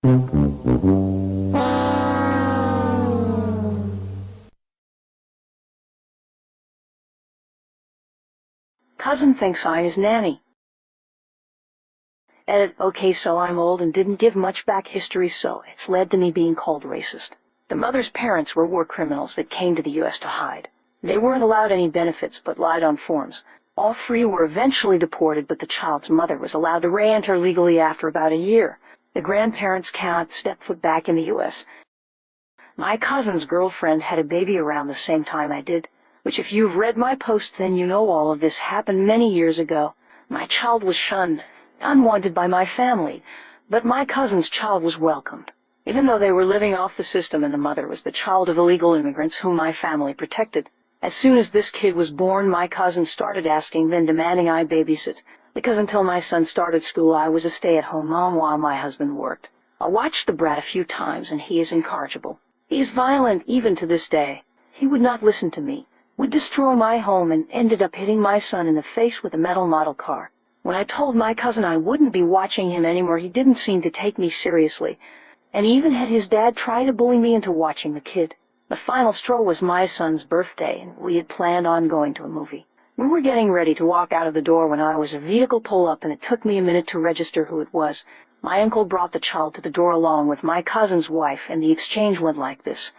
Cousin thinks I'm his nanny. Edit. Okay, so I'm old and didn't give much back history, so it's led to me being called racist. The mother's parents were war criminals that came to the U.S. to hide. They weren't allowed any benefits but lied on forms. All three were eventually deported, but the child's mother was allowed to re-enter legally after about a year. The grandparents cannot step foot back in the U.S. My cousin's girlfriend had a baby around the same time I did, which if you've read my post then you know all of this happened many years ago. My child was shunned, unwanted by my family, but my cousin's child was welcomed, even though they were living off the system and the mother was the child of illegal immigrants whom my family protected. As soon as this kid was born, my cousin started asking, then demanding I babysit, because until my son started school I was a stay-at-home mom while my husband worked. I watched the brat a few times and he is incorrigible. He is violent even to this day. He would not listen to me, would destroy my home, and ended up hitting my son in the face with a metal model car. When I told my cousin I wouldn't be watching him anymore, he didn't seem to take me seriously, and even had his dad try to bully me into watching the kid. The final straw was my son's birthday, and we had planned on going to a movie. We were getting ready to walk out of the door when I was a vehicle pull up, and it took me a minute to register who it was. My uncle brought the child to the door along with my cousin's wife, and the exchange went like this.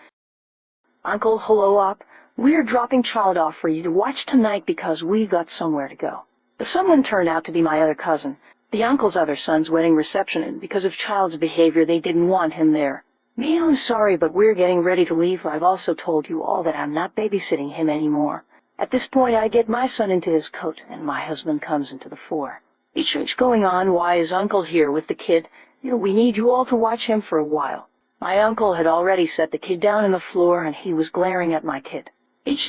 Uncle, hello op. We're dropping child off for you to watch tonight because we got somewhere to go. The someone turned out to be my other cousin, the uncle's other son's wedding reception, and because of child's behavior they didn't want him there. Me, I'm sorry, but we're getting ready to leave. I've also told you all that I'm not babysitting him anymore. At this point I get my son into his coat, and my husband comes into the fore. What's going on? Why is Uncle here with the kid? We need you all to watch him for a while. My uncle had already set the kid down on the floor, and he was glaring at my kid.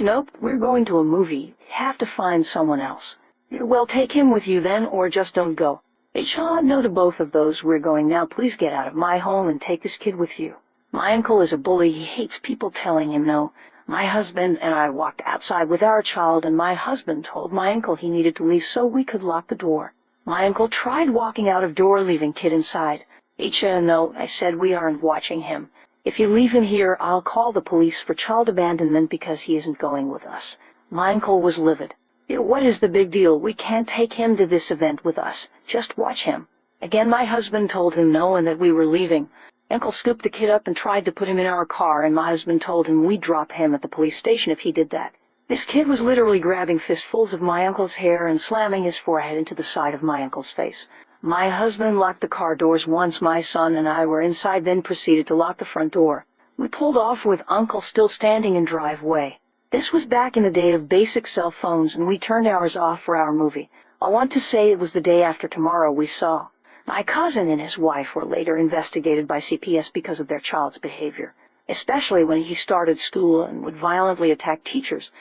Nope, we're going to a movie. You have to find someone else. Well, take him with you then, or just don't go. No to both of those. We're going now. Please get out of my home and take this kid with you. My uncle is a bully. He hates people telling him no. My husband and I walked outside with our child, and my husband told my uncle he needed to leave so we could lock the door. My uncle tried walking out of door, leaving kid inside. No, I said, we aren't watching him. If you leave him here, I'll call the police for child abandonment because he isn't going with us. My uncle was livid. What is the big deal? We can't take him to this event with us. Just watch him. Again, my husband told him no and that we were leaving. Uncle scooped the kid up and tried to put him in our car, and my husband told him we'd drop him at the police station if he did that. This kid was literally grabbing fistfuls of my uncle's hair and slamming his forehead into the side of my uncle's face. My husband locked the car doors once my son and I were inside, then proceeded to lock the front door. We pulled off with Uncle still standing in driveway. This was back in the day of basic cell phones, and we turned ours off for our movie. I want to say it was the day after tomorrow we saw. My cousin and his wife were later investigated by CPS because of their child's behavior, especially when he started school and would violently attack teachers.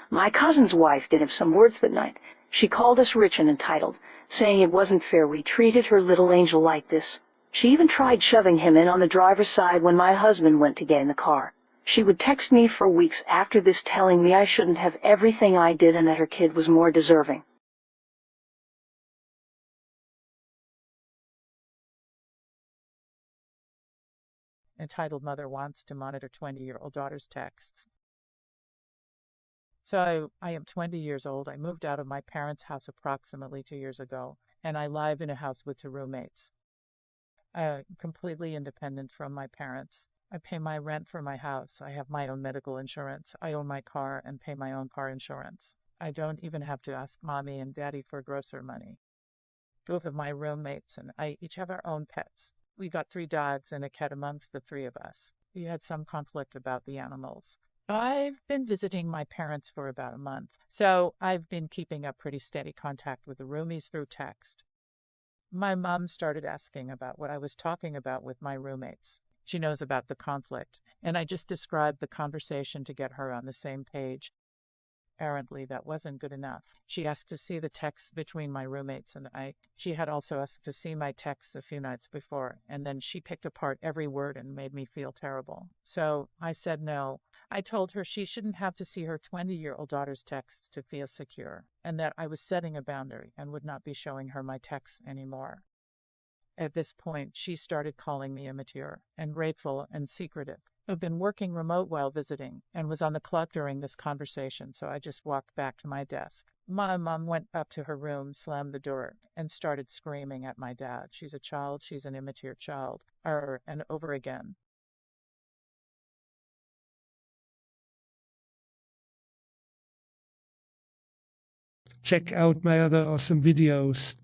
My cousin's wife did have some words that night. She called us rich and entitled, saying it wasn't fair we treated her little angel like this. She even tried shoving him in on the driver's side when my husband went to get in the car. She would text me for weeks after this telling me I shouldn't have everything I did and that her kid was more deserving. Entitled Mother Wants to Monitor 20-year-old Daughter's Texts. So I am 20 years old. I moved out of my parents' house approximately 2 years ago, and I live in a house with 2 roommates. Completely independent from my parents. I pay my rent for my house. I have my own medical insurance. I own my car and pay my own car insurance. I don't even have to ask mommy and daddy for grocery money. Both of my roommates and I each have our own pets. We got 3 dogs and a cat amongst the 3 of us. We had some conflict about the animals. I've been visiting my parents for about a month, so I've been keeping up pretty steady contact with the roomies through text. My mom started asking about what I was talking about with my roommates. She knows about the conflict, and I just described the conversation to get her on the same page. Apparently, that wasn't good enough. She asked to see the texts between my roommates and I. She had also asked to see my texts a few nights before, and then she picked apart every word and made me feel terrible. So I said no. I told her she shouldn't have to see her 20-year-old daughter's texts to feel secure, and that I was setting a boundary and would not be showing her my texts anymore. At this point, she started calling me immature, ungrateful, and secretive. I've been working remote while visiting and was on the clock during this conversation, so I just walked back to my desk. My mom went up to her room, slammed the door, and started screaming at my dad. She's a child, she's an immature child, and over again. Check out my other awesome videos.